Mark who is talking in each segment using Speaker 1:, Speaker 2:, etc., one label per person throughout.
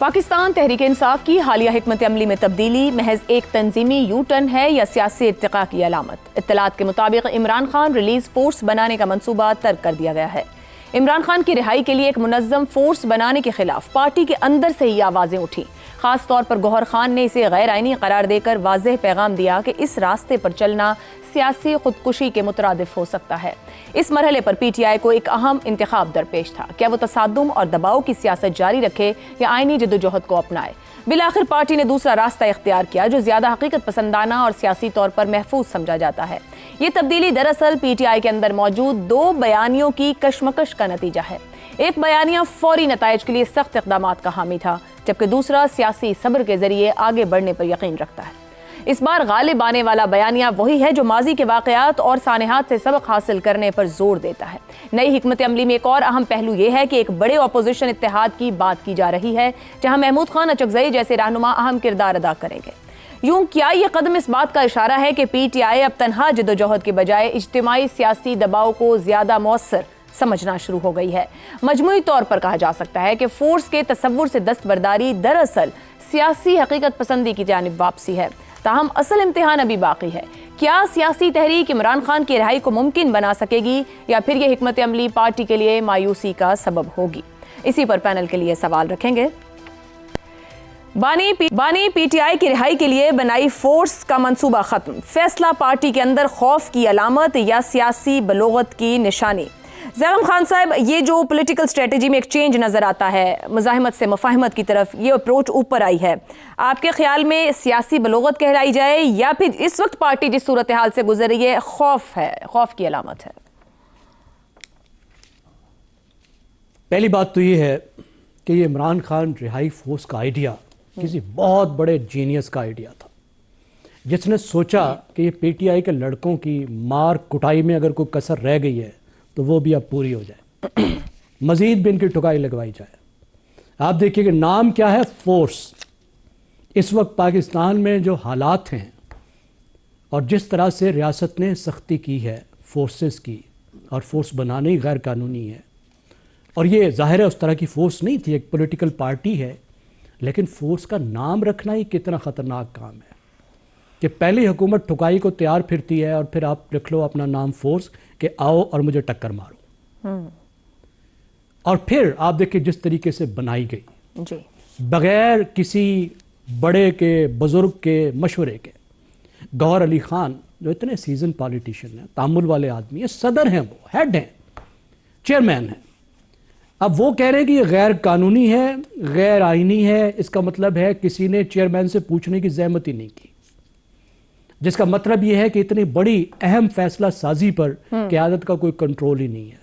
Speaker 1: पाकिस्तान तहरीक इंसाफ की हालिया हिकमत अमली में तब्दीली महज एक तंजीमी यू टर्न है या सियासी इर्तिका की अलामत। इत्तलात के मुताबिक इमरान खान रिलीज फोर्स बनाने का मंसूबा तर्क कर दिया गया है। इमरान खान की रिहाई के लिए एक मुनज़्ज़म फोर्स बनाने के खिलाफ पार्टी के अंदर से ही आवाजें उठी। खास तौर पर गौहर खान ने इसे गैर आईनी करार देकर वाज़ेह पैगाम दिया कि इस रास्ते पर चलना सियासी खुदकुशी के मुतरादिफ हो सकता है। इस मरहले पर पीटीआई को एक अहम इंतखाब दरपेश था, क्या वो तसादुम और दबाव की सियासत जारी रखे या आईनी जद्दोजहद को अपनाए। बिलाखिर पार्टी ने दूसरा रास्ता इख्तियार किया जो ज्यादा हकीकत पसंदाना और सियासी तौर पर महफूज समझा जाता है। ये तब्दीली दरअसल पीटीआई के अंदर मौजूद दो बयानियों की कशमकश का नतीजा है। एक बयानिया फौरी नताइज के लिए सख्त इक़दाम का हामी था, जबकि दूसरा सियासी सब्र के जरिए आगे बढ़ने पर यकीन रखता है। इस बार गालिब आने वाला बयानिया वही है जो माजी के वाक़यात और सानेहात से सबक हासिल करने पर जोर देता है। नई हिकमत अमली में एक और अहम पहलू यह है कि एक बड़े अपोजिशन इत्तेहाद की बात की जा रही है, जहां महमूद खान अचकज़ई जैसे रहनुमा अहम किरदार अदा करेंगे। यूं क्या यह कदम इस बात का इशारा है कि पीटीआई अब तनहा जद्दोजहद के बजाय इज्तिमाई सियासी दबाव को ज्यादा मौसर समझना शुरू हो गई है। मजमूई तौर पर कहा जा सकता है कि फोर्स के तसव्वुर से दस्तबरदारी दरअसल सियासी हकीकत पसंदी की जानिब वापसी है। ताहम असल इम्तिहान अभी बाकी है। क्या सियासी तहरीक इमरान खान की रिहाई को मुमकिन बना सकेगी या फिर यह हिकमत अमली पार्टी के लिए मायूसी का सबब होगी? इसी पर पैनल के लिए सवाल रखेंगे। बानी पीटीआई की रिहाई के लिए बनाई फोर्स का मंसूबा खत्म, फैसला पार्टी के अंदर खौफ की अलामत या सियासी बलोगत की निशानी? ज़ैगम खान साहब, ये जो पॉलिटिकल स्ट्रेटजी में एक चेंज नज़र आता है, मुज़ाहिमत से मुफाहमत की तरफ ये अप्रोच ऊपर आई है, आपके ख्याल में सियासी बलोगत कहलाई जाए या फिर इस वक्त पार्टी जिस सूरत हाल से गुजर रही है खौफ है, खौफ की अलामत है?
Speaker 2: पहली बात तो ये है कि ये इमरान खान रिहाई फोर्स का आइडिया किसी बहुत बड़े जीनियस का आइडिया था, जिसने सोचा कि ये पीटीआई के लड़कों की मार कुटाई में अगर कोई कसर रह गई है तो वो भी अब पूरी हो जाए, मजीद भी इनकी ठुकाई लगवाई जाए। आप देखिए कि नाम क्या है, फोर्स। इस वक्त पाकिस्तान में जो हालात हैं और जिस तरह से रियासत ने सख्ती की है फोर्सेस की, और फोर्स बनाना ही गैर कानूनी है, और ये जाहिर है उस तरह की फोर्स नहीं थी, एक पॉलिटिकल पार्टी है, लेकिन फोर्स का नाम रखना ही कितना ख़तरनाक काम है कि पहली हुकूमत ठुकाई को तैयार फिरती है और फिर आप रख लो अपना नाम फोर्स कि आओ और मुझे टक्कर मारो। और फिर आप देखिए जिस तरीके से बनाई गई जी, बगैर किसी बड़े के बुजुर्ग के मशवरे के। गौहर अली खान जो इतने सीजन पॉलिटिशियन हैं, तामुल वाले आदमी है, सदर हैं, वो हेड हैं, चेयरमैन हैं, अब वो कह रहे हैं कि ये गैर कानूनी है, गैर आईनी है। इसका मतलब है किसी ने चेयरमैन से पूछने की जहमत ही नहीं की, जिसका मतलब यह है कि इतनी बड़ी अहम फैसला साजी पर क़यादत का कोई कंट्रोल ही नहीं है।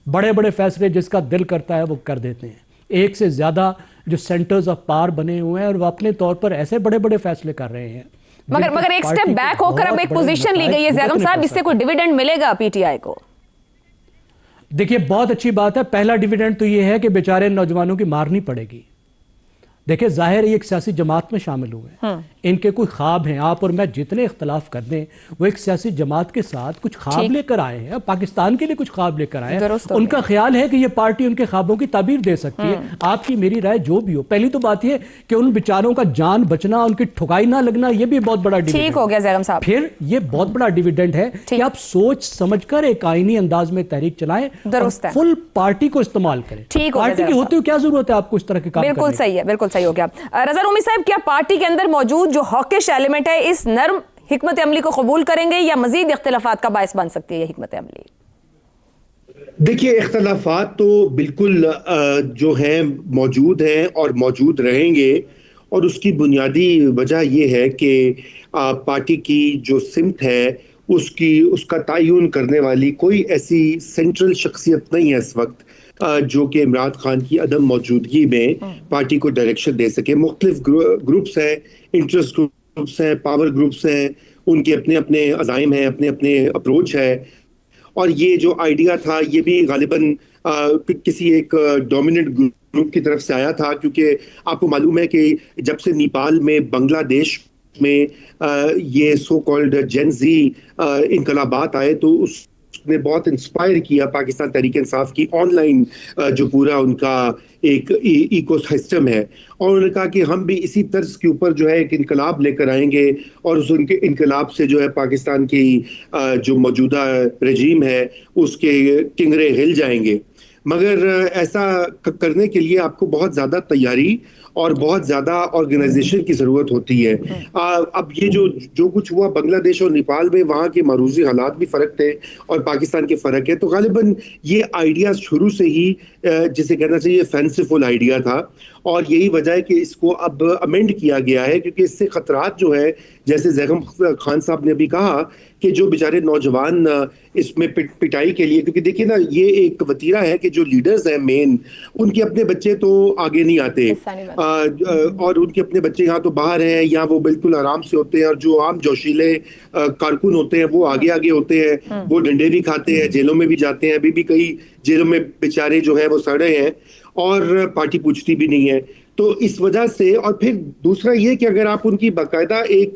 Speaker 2: बड़े बड़े फैसले जिसका दिल करता है वो कर देते हैं। एक से ज्यादा जो सेंटर्स ऑफ पावर बने हुए हैं और वो अपने तौर पर ऐसे बड़े बड़े फैसले कर रहे हैं।
Speaker 1: मगर एक स्टेप बैक होकर अब एक पोजीशन ली गई है ज़ैगम साहब, इससे कोई डिविडेंड मिलेगा पीटीआई को?
Speaker 2: देखिए बहुत अच्छी बात है। पहला डिविडेंड तो ये है कि बेचारे नौजवानों की मारनी पड़ेगी। देखिए जाहिर है एक सियासी जमात में शामिल हुए हैं, इनके कोई ख्वाब हैं। आप और मैं जितने इख्तलाफ कर दें, वो एक सियासी जमात के साथ कुछ ख्वाब लेकर आए हैं, पाकिस्तान के लिए कुछ ख्वाब लेकर आए हैं। उनका ख्याल है कि ये पार्टी उनके ख्वाबों की ताबीर दे सकती है। आपकी मेरी राय जो भी हो, पहली तो बात ये कि उन बेचारों का जान बचना, उनकी ठुकाई ना लगना, ये भी बहुत बड़ा डिविडेंड
Speaker 1: हो गया ज़ैगम साहब।
Speaker 2: फिर ये बहुत बड़ा डिविडेंड है कि आप सोच समझकर एक आईनी अंदाज में तहरीक चलाएं और फुल पार्टी को इस्तेमाल करें। पार्टी की होते हुए क्या जरूरत है आपको इस तरह के काम?
Speaker 1: बिल्कुल सही है, बिल्कुल सही हो गया। रज़ा रूमी साहब, क्या पार्टी के अंदर मौजूद जो हॉकिश एलिमेंट है इस नर्म हिकमत अमली को कबूल करेंगे या मजीद इख्तिलाफात का बायस बन सकती है ये हिकमत अमली?
Speaker 3: देखिए इख्तिलाफात तो बिल्कुल जो है मौजूद हैं और मौजूद रहेंगे, और उसकी बुनियादी वजह यह है कि पार्टी की जो सिमत है उसका तयन करने वाली कोई ऐसी सेंट्रल शख्सियत नहीं है इस वक्त जो कि इमरान खान की अदम मौजूदगी में पार्टी को डायरेक्शन दे सके। मुख्तलिफ ग्रुप्स हैं, इंटरेस्ट ग्रुप्स हैं, पावर ग्रुप्स हैं, उनके अपने अपने अज़ाइम हैं, अपने अपने अप्रोच है। और ये जो आइडिया था ये भी गालिबन किसी एक डोमिनेंट ग्रुप की तरफ से आया था, क्योंकि आपको मालूम है कि जब से नेपाल में, बांग्लादेश में ये सो कॉल्ड जेन ज़ी इनकलाबात आए, तो उस ने बहुत इंस्पायर किया पाकिस्तान तहरीक इंसाफ की ऑनलाइन जो पूरा उनका एक इकोसिस्टम है, और उन्होंने कहा कि हम भी इसी तर्ज के ऊपर जो है एक इनकलाब लेकर आएंगे और उस उनके इनकलाब से जो है पाकिस्तान की जो मौजूदा रजीम है उसके किंगरे हिल जाएंगे। मगर ऐसा करने के लिए आपको बहुत ज़्यादा तैयारी और बहुत ज़्यादा ऑर्गेनाइजेशन की ज़रूरत होती है। अब ये जो कुछ हुआ बांग्लादेश और नेपाल में, वहाँ के मारूजी हालात भी फ़र्क थे और पाकिस्तान के फ़र्क है, तो गालिबन ये आइडिया शुरू से ही जिसे कहना चाहिए फैंसीफुल आइडिया था, और यही वजह है कि इसको अब अमेंड किया गया है, क्योंकि इससे खतरात जो है, जैसे जैगम खान साहब ने अभी कहा कि जो बेचारे नौजवान इसमें पिटाई के लिए, क्योंकि देखिए ना ये एक वतीरा है कि जो लीडर्स हैं मेन, उनके अपने बच्चे तो आगे नहीं आते, और उनके अपने बच्चे यहाँ तो बाहर हैं, यहाँ वो बिल्कुल आराम से होते हैं, और जो आम जोशीले कारकुन होते हैं वो आगे आगे होते हैं, वो डंडे भी खाते हैं, जेलों में भी जाते हैं, अभी भी कई जेलों में बेचारे जो है वो सड़े हैं, और पार्टी पूछती भी नहीं है। तो इस वजह से, और फिर दूसरा ये कि अगर आप उनकी बाकायदा एक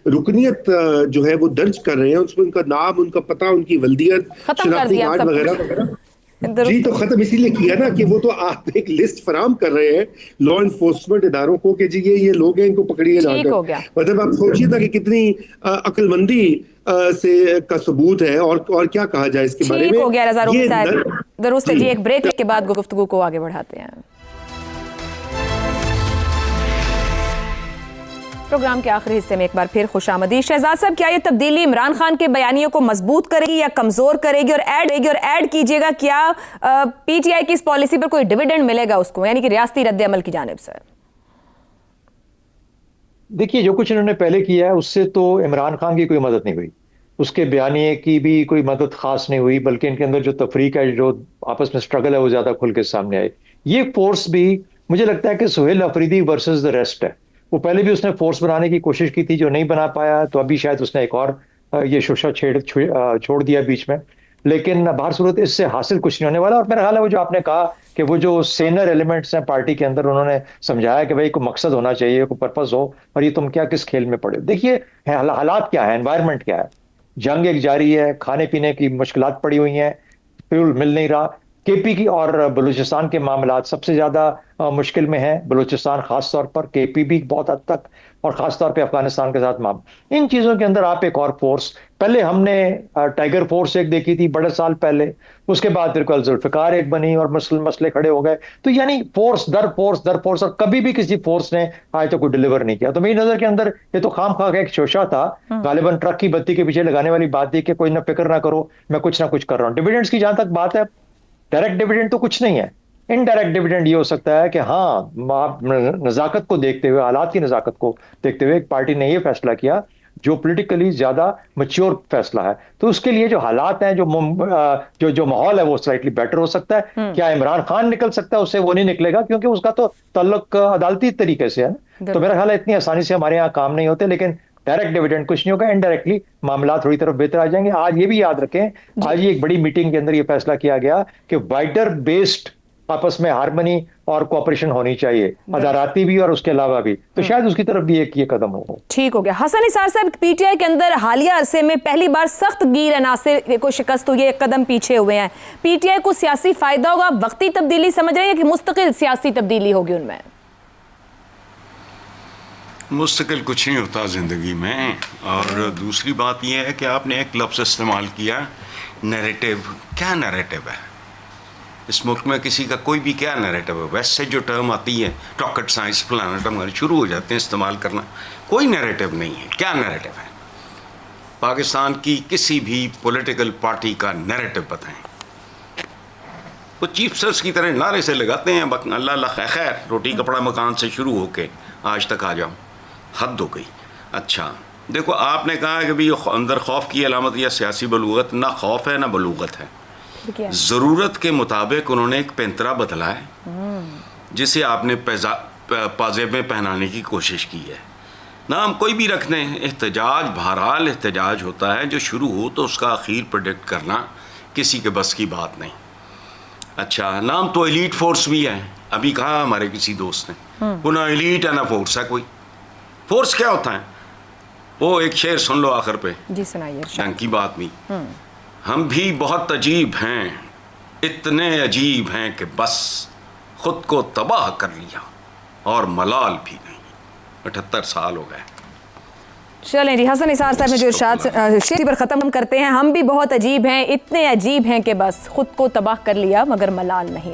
Speaker 3: रुकनियत जो है वो दर्ज कर रहे हैं, उसमें उनका नाम, उनका पता, उनकी वल्दियत, शनाख्ती कार्ड वगैरह वगैरह, जी, तो खत्म इसीलिए किया ना कि वो तो आप एक लिस्ट फराम कर रहे हैं लॉ इन्फोर्समेंट इदारों को कि जी ये लोग हैं, इनको पकड़िए जाकर। मतलब आप सोचिए ना कि कितनी अक्लमंदी से का सबूत है, और क्या कहा जाए इसके बारे में।
Speaker 1: हो गया रज़ा रूमी साहब, दुरुस्त है जी। एक ब्रेक के बाद गुफ्तगू को आगे बढ़ाते हैं। प्रोग्राम के आखिरी हिस्से में एक बार फिर खुशामदीद। शहजाद साहब, क्या ये तब्दीली इमरान खान के बयानियों को मजबूत करेगी या कमजोर करेगी? और ऐड कीजिएगा, क्या पीटीआई की इस पॉलिसी पर कोई डिविडेंड मिलेगा उसको, यानी कि रियासती रद्द अमल की जानिब से?
Speaker 4: देखिए, जो कुछ इन्होंने पहले किया है उससे तो इमरान खान की कोई मदद नहीं हुई, उसके बयानिए की भी कोई मदद खास नहीं हुई, बल्कि इनके अंदर जो तफरीक है, जो आपस में स्ट्रगल है, वो ज्यादा खुल के सामने आए। ये फोर्स भी मुझे लगता है कि Suhail Afridi versus the rest है। वो पहले भी उसने फोर्स बनाने की कोशिश की थी, जो नहीं बना पाया, तो अभी शायद उसने एक और ये शोशा छोड़ दिया बीच में। लेकिन बाहर सूरत इससे हासिल कुछ नहीं होने वाला। और मेरा ख्याल है वो जो आपने कहा कि वो जो सेनर एलिमेंट्स हैं पार्टी के अंदर, उन्होंने समझाया कि भाई कोई मकसद होना चाहिए, कोई पर्पस हो, और ये तुम क्या किस खेल में पड़े। देखिए हालात क्या है, एनवायरनमेंट क्या है, जंग एक जारी है, खाने पीने की मुश्किलात पड़ी हुई हैं, फ्यूल मिल नहीं रहा। केपी की और बलूचिस्तान के मामलात सबसे ज्यादा मुश्किल में है, बलूचिस्तान खास तौर पर, केपी भी बहुत हद तक, और खास तौर पे अफगानिस्तान के साथ मामला। इन चीजों के अंदर आप एक और फोर्स, पहले हमने टाइगर फोर्स एक देखी थी बड़े साल पहले, उसके बाद फिर कल जुल्फिकार एक बनी और मसले खड़े हो गए। तो यानी फोर्स दर फोर्स दर फोर्स, और कभी भी किसी फोर्स ने आज तक कोई डिलीवर नहीं किया। तो मेरी नजर के अंदर ये तो खाम खा का एक शोशा था, गालिबन ट्रक की बत्ती के पीछे लगाने वाली बात थी कि कोई ना फिक्र ना करो, मैं कुछ ना कुछ कर रहा हूँ। डिविडेंड्स की जहां तक बात है, डायरेक्ट डिविडेंड तो कुछ नहीं है, इनडायरेक्ट डिविडेंड ये हो सकता है कि हाँ, आप नजाकत को देखते हुए, हालात की नजाकत को देखते हुए एक पार्टी ने ये फैसला किया जो पॉलिटिकली ज्यादा मैच्योर फैसला है, तो उसके लिए जो हालात हैं, जो माहौल है, वो स्लाइटली बेटर हो सकता है। क्या इमरान खान निकल सकता है उससे? वो नहीं निकलेगा, क्योंकि उसका तो तल्लुक अदालती तरीके से है। तो मेरा ख्याल है इतनी आसानी से हमारे यहाँ काम नहीं होते। लेकिन डायरेक्ट डिविडेंड कुछ नहीं होगा, इनडायरेक्टली मामला थोड़ी तरफ बेहतर आ जाएंगे। आज ये भी याद रखें, आज ही एक बड़ी मीटिंग के अंदर ये फैसला किया गया कि वाइडर बेस्ड आपस में हार्मनी और कोऑपरेशन होनी चाहिए, अदालती भी और उसके अलावा भी। तो शायद उसकी तरफ भी एक ये कदम हो।
Speaker 1: ठीक हो गया। हसन निसार साहब, पीटीआई के अंदर हालिया अरसे में पहली बार सख्त गिर अनासिर को शिकस्त हुई है, एक कदम पीछे हुए हैं। पीटीआई को सियासी फायदा होगा, वक्ती तब्दीली समझ रहे हैं कि मुस्तकिल सियासी तब्दीली होगी उनमें?
Speaker 5: मुस्तकिल कुछ नहीं होता ज़िंदगी में। और दूसरी बात यह है कि आपने एक लफ्ज़ इस्तेमाल किया, नैरेटिव। क्या नैरेटिव है इस मुल्क में? किसी का कोई भी क्या नैरेटिव है? वैसे जो टर्म आती है रॉकेट साइंस प्लानट हमारे शुरू हो जाते हैं इस्तेमाल करना। कोई नैरेटिव नहीं है। क्या नैरेटिव है? पाकिस्तान की किसी भी पॉलिटिकल पार्टी का नैरेटिव बताएं। वो चीफ सर्स की तरह नारे से लगाते हैं, अल्लाह अल्लाह खैर, रोटी कपड़ा मकान से शुरू होके आज तक आ जाओ, हद हो गई। अच्छा देखो, आपने कहा कि भाई अंदर खौफ की अलामत या सियासी बलूगत, ना खौफ है ना बलूगत है। ज़रूरत के मुताबिक उन्होंने एक पैंतरा बदला है जिसे आपने पाजेब में पहनाने की कोशिश की है। नाम कोई भी रख दें, एहतजाज बहरहाल एहतजाज होता है, जो शुरू हो तो उसका आखिर प्रेडिक्ट करना किसी के बस की बात नहीं। अच्छा, नाम तो एलीट फोर्स भी है, अभी कहा हमारे किसी दोस्त ने, वो ना एलीट है ना फोर्स है। कोई फोर्स क्या होता है? वो एक शेर सुन लो आखिर पे,
Speaker 1: जी सुनाइए।
Speaker 5: ढंग की बात नहीं। हम भी बहुत अजीब हैं, इतने अजीब हैं कि बस खुद को तबाह कर लिया और मलाल भी नहीं। 78 साल हो गए।
Speaker 1: चलें जी, हसन निसार साहब ने जो इरशाद शेर पर ख़त्म करते हैं, हम भी बहुत अजीब हैं, इतने अजीब हैं कि बस खुद को तबाह कर लिया मगर मलाल नहीं।